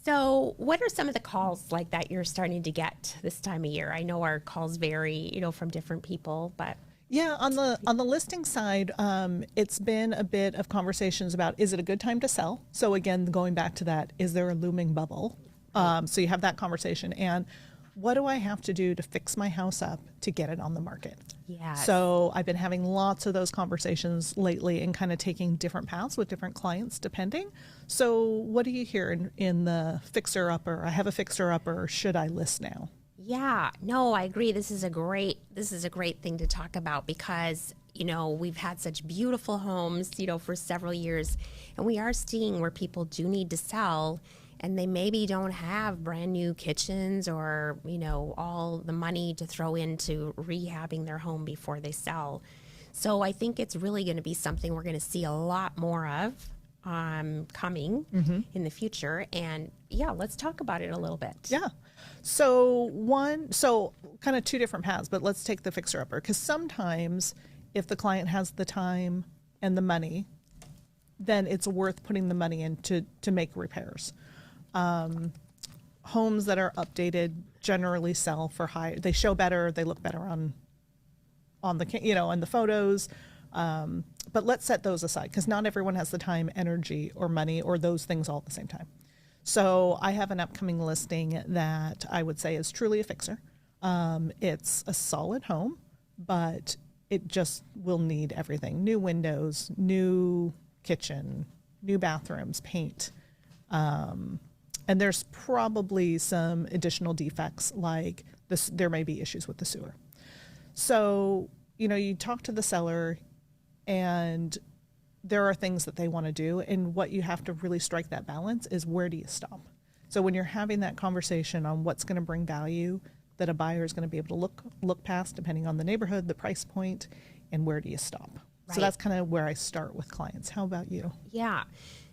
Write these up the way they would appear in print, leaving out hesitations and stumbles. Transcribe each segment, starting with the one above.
So what are some of the calls like that you're starting to get this time of year? I know our calls vary, from different people, but Yeah, on the listing side, it's been a bit of conversations about, is it a good time to sell? So again, going back to that, is there a looming bubble? So you have that conversation, and what do I have to do to fix my house up to get it on the market? yes. So I've been having lots of those conversations lately and kind of taking different paths with different clients depending. So what do you hear in the fixer upper? I have a fixer upper. Should I list now? Yeah, no, I agree. This is a great thing to talk about because, we've had such beautiful homes, for several years, and we are seeing where people do need to sell and they maybe don't have brand new kitchens or, all the money to throw into rehabbing their home before they sell. So I think it's really going to be something we're going to see a lot more of coming in the future. And yeah, let's talk about it a little bit. Yeah. So kind of two different paths, but let's take the fixer upper, because sometimes if the client has the time and the money, then it's worth putting the money in to make repairs. Homes that are updated generally sell for high. They show better. They look better on on the photos. But let's set those aside because not everyone has the time, energy, or money, or those things all at the same time. So I have an upcoming listing that I would say is truly a fixer. It's a solid home, but it just will need everything: new windows, new kitchen, new bathrooms, paint. And there's probably some additional defects like this. There may be issues with the sewer. So, you talk to the seller and there are things that they want to do. And what you have to really strike that balance is, where do you stop? So when you're having that conversation on what's going to bring value that a buyer is going to be able to look past, depending on the neighborhood, the price point, and where do you stop? Right. So that's kind of where I start with clients. How about you? Yeah.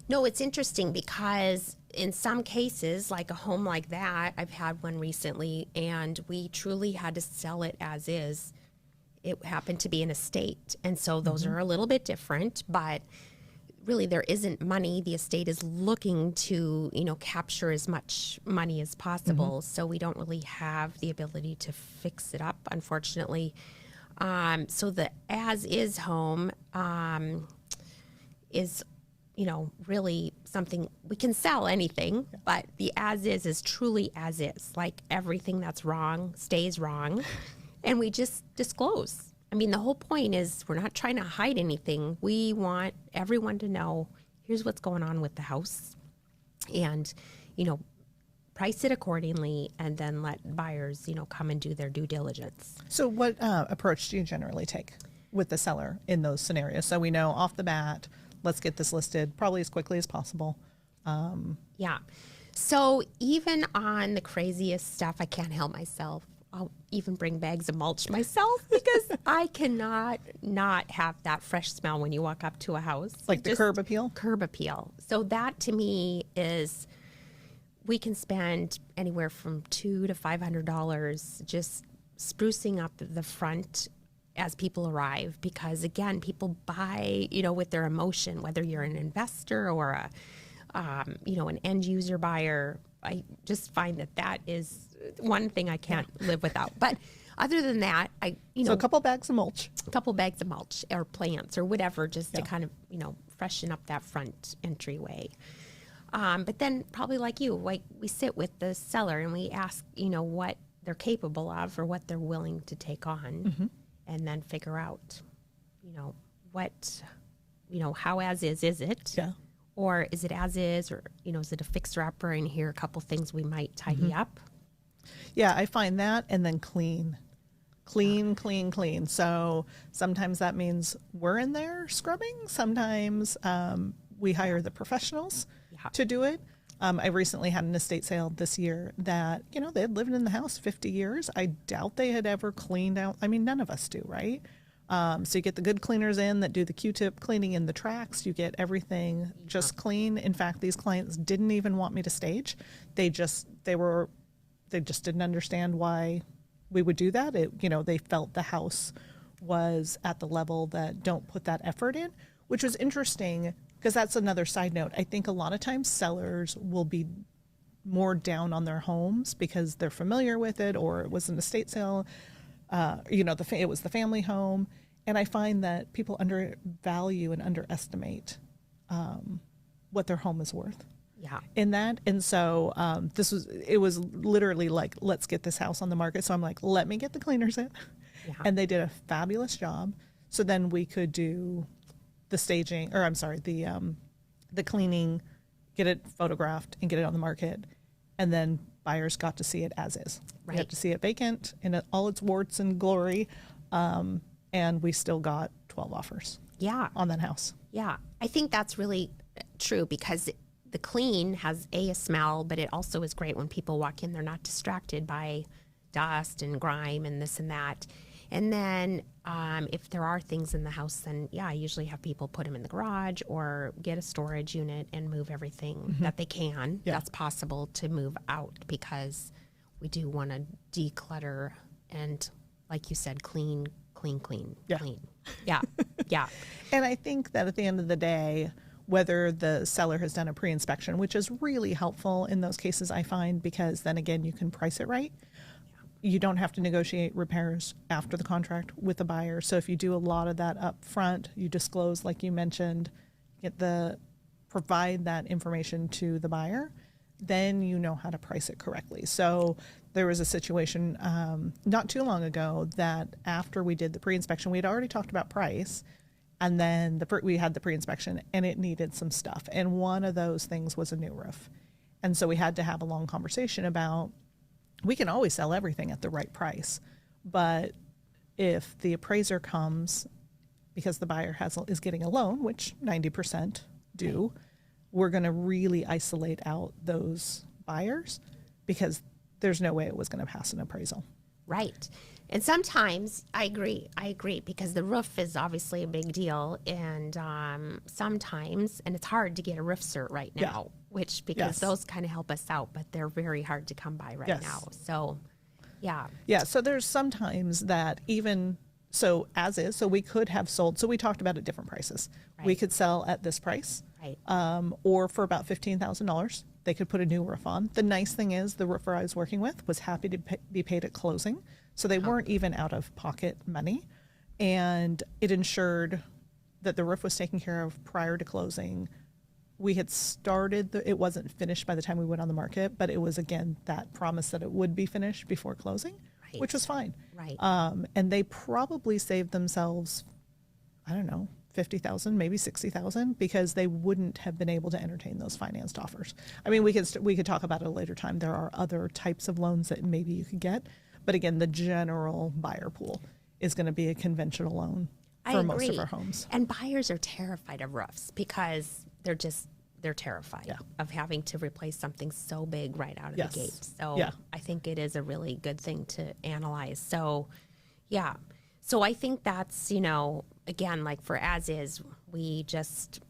No, it's interesting because in some cases, like a home like that, I've had one recently, and we truly had to sell it as is. It happened to be an estate, and so those are a little bit different, but really there isn't money. The estate is looking to, capture as much money as possible, so we don't really have the ability to fix it up, unfortunately. So the as-is home is really something we can sell anything, but the as is truly as is. Like everything that's wrong stays wrong, and we just disclose. I mean, the whole point is we're not trying to hide anything. We want everyone to know, here's what's going on with the house, and price it accordingly, and then let buyers come and do their due diligence. So what approach do you generally take with the seller in those scenarios? So we know off the bat, let's get this listed probably as quickly as possible. Yeah. So even on the craziest stuff, I can't help myself. I'll even bring bags of mulch myself because I cannot not have that fresh smell when you walk up to a house. Like the curb appeal? Curb appeal. So that to me is, we can spend anywhere from $200 to $500 just sprucing up the front as people arrive, because again, people buy, with their emotion, whether you're an investor or an end user buyer. I just find that is one thing I can't live without. But other than that, So a couple bags of mulch. Or plants or whatever, just to kind of, freshen up that front entryway. But then probably like you, we sit with the seller and we ask, what they're capable of or what they're willing to take on, and then figure out, what, how as is it? Yeah. Or is it as is, or, is it a fixer-upper, and here are a couple things we might tidy up? Yeah, I find that, and then clean. So sometimes that means we're in there scrubbing. Sometimes we hire the professionals to do it. I recently had an estate sale this year that, they had lived in the house 50 years. I doubt they had ever cleaned out. I mean, none of us do, right? So you get the good cleaners in that do the Q-tip cleaning in the tracks. You get everything just clean. In fact, these clients didn't even want me to stage. They just didn't understand why we would do that. They felt the house was at the level that don't put that effort in, which was interesting because that's another side note. I think a lot of times sellers will be more down on their homes because they're familiar with it, or it was an estate sale. It was the family home. And I find that people undervalue and underestimate what their home is worth. Yeah. In that. And so it was literally like, let's get this house on the market. So I'm like, let me get the cleaners in. Yeah. And they did a fabulous job. So then we could do the staging, or I'm sorry, the cleaning, get it photographed and get it on the market. And then buyers got to see it as is. Right. We got to see it vacant in all its warts and glory. And we still got 12 offers. Yeah. On that house. Yeah. I think that's really true because the clean has a smell, but it also is great when people walk in, they're not distracted by dust and grime and this and that. And then if there are things in the house, then I usually have people put them in the garage or get a storage unit and move everything that they can. Yeah. That's possible to move out because we do want to declutter and, like you said, clean. Yeah. Clean. Yeah. Yeah. And I think that at the end of the day, whether the seller has done a pre-inspection, which is really helpful in those cases, I find, because then again, you can price it right. You don't have to negotiate repairs after the contract with the buyer. So if you do a lot of that up front, you disclose, like you mentioned, provide that information to the buyer, then you know how to price it correctly. So there was a situation not too long ago that after we did the pre-inspection, we had already talked about price, and then we had the pre-inspection and it needed some stuff. And one of those things was a new roof. And so we had to have a long conversation about, we can always sell everything at the right price, but if the appraiser comes because the buyer is getting a loan, which 90% do, we're going to really isolate out those buyers because there's no way it was going to pass an appraisal. Right. And sometimes I agree because the roof is obviously a big deal. And sometimes, and it's hard to get a roof cert right now, because those kind of help us out, but they're very hard to come by right now. So, yeah. Yeah. So there's sometimes that so we could have sold. So we talked about at different prices. Right. We could sell at this price. Right. Or for about $15,000, they could put a new roof on. The nice thing is the roofer I was working with was happy to be paid at closing. So they weren't even out of pocket money. And it ensured that the roof was taken care of prior to closing. We had started, it wasn't finished by the time we went on the market, but it was, again, that promise that it would be finished before closing, which was fine. Right. And they probably saved themselves, I don't know, $50,000, maybe $60,000, because they wouldn't have been able to entertain those financed offers. I mean, we could talk about it a later time. There are other types of loans that maybe you could get, but again, the general buyer pool is going to be a conventional loan for most of our homes. And buyers are terrified of roofs because they're terrified of having to replace something so big right out of the gate. So I think it is a really good thing to analyze. So, yeah. So I think that's, again, like for as is, we just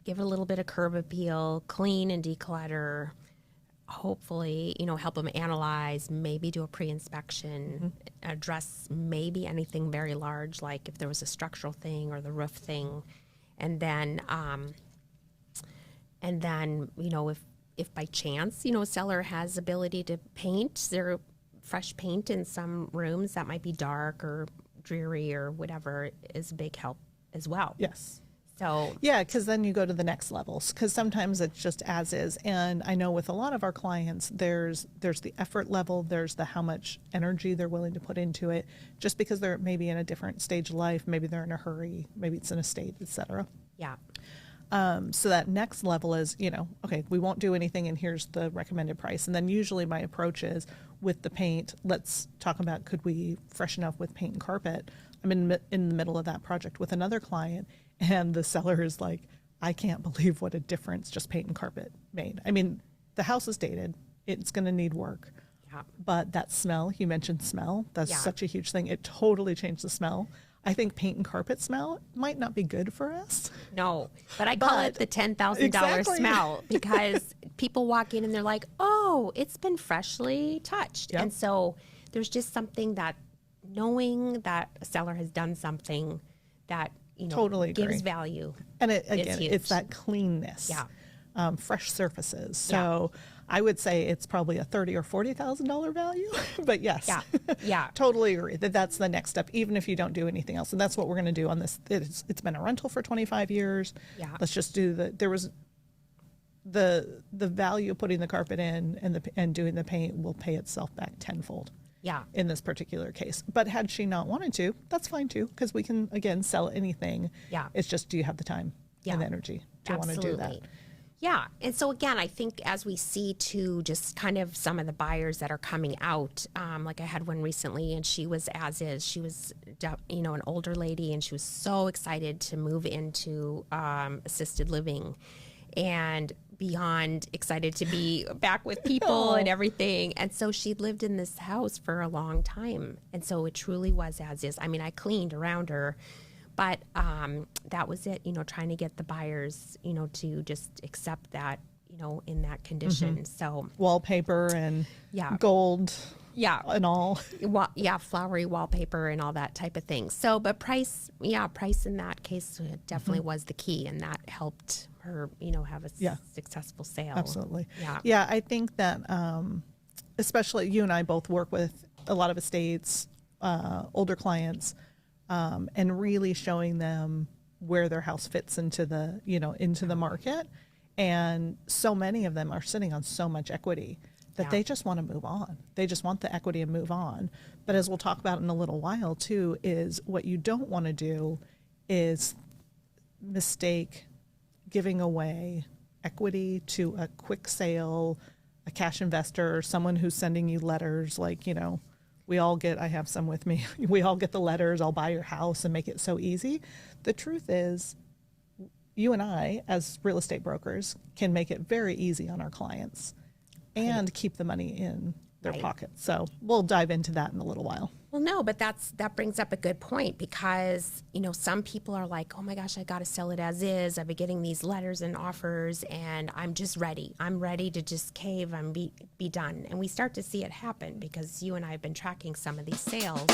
give it a little bit of curb appeal, clean and declutter, hopefully, help them analyze, maybe do a pre-inspection, address maybe anything very large, like if there was a structural thing or the roof thing. And then, if by chance, a seller has ability to paint their fresh paint in some rooms that might be dark or dreary or whatever, is a big help as well. Yes. So because then you go to the next levels, because sometimes it's just as is. And I know with a lot of our clients, there's the effort level, there's the how much energy they're willing to put into it, just because they're maybe in a different stage of life, maybe they're in a hurry, maybe it's an estate, etc. Yeah. So that next level is, okay, we won't do anything and here's the recommended price. And then usually my approach is with the paint, let's talk about, could we freshen up with paint and carpet? I'm in the middle of that project with another client, and the seller is like, I can't believe what a difference just paint and carpet made. I mean, the house is dated. It's going to need work. Yeah. But that smell, you mentioned smell, that's such a huge thing. It totally changed the smell. I think paint and carpet smell might not be good for us. No, but I call it the $10,000 smell, because people walk in and they're like, oh, it's been freshly touched. Yep. And so there's just something that knowing that a seller has done something that, totally gives value. And it's that cleanness. Yeah. Fresh surfaces. So I would say it's probably a $30,000 or $40,000 value, but yes, Yeah. totally agree that that's the next step, even if you don't do anything else. And that's what we're going to do on this. It's been a rental for 25 years. Yeah. Let's just do the value of putting the carpet in and doing the paint will pay itself back tenfold. Yeah. In this particular case. But had she not wanted to, that's fine too, because we can, again, sell anything. Yeah. It's just, do you have the time and the energy to want to do that? Yeah. And so again, I think as we see too, just kind of some of the buyers that are coming out, like I had one recently and she was as is, she was, an older lady and she was so excited to move into assisted living and beyond excited to be back with people and everything. And so she lived in this house for a long time. And so it truly was as is. I mean, I cleaned around her, but that was it, trying to get the buyers, to just accept that, in that condition. So wallpaper and gold. Yeah. And all. Well, flowery wallpaper and all that type of thing. So, but price in that case definitely was the key, and that helped her, have a successful sale. Absolutely. Yeah. Yeah, I think that especially you and I both work with a lot of estates, older clients, and really showing them where their house fits into the, into the market. And so many of them are sitting on so much equity that they just want to move on. They just want the equity and move on. But as we'll talk about in a little while too, is what you don't want to do is mistake giving away equity to a quick sale, a cash investor, someone who's sending you letters like, we all get, I have some with me, we all get the letters, I'll buy your house and make it so easy. The truth is, you and I, as real estate brokers, can make it very easy on our clients and keep the money in their pockets. So we'll dive into that in a little while. Well, no, but that brings up a good point because, some people are like, oh my gosh, I got to sell it as is. I've been getting these letters and offers and I'm just ready. I'm ready to just cave and be done. And we start to see it happen because you and I have been tracking some of these sales.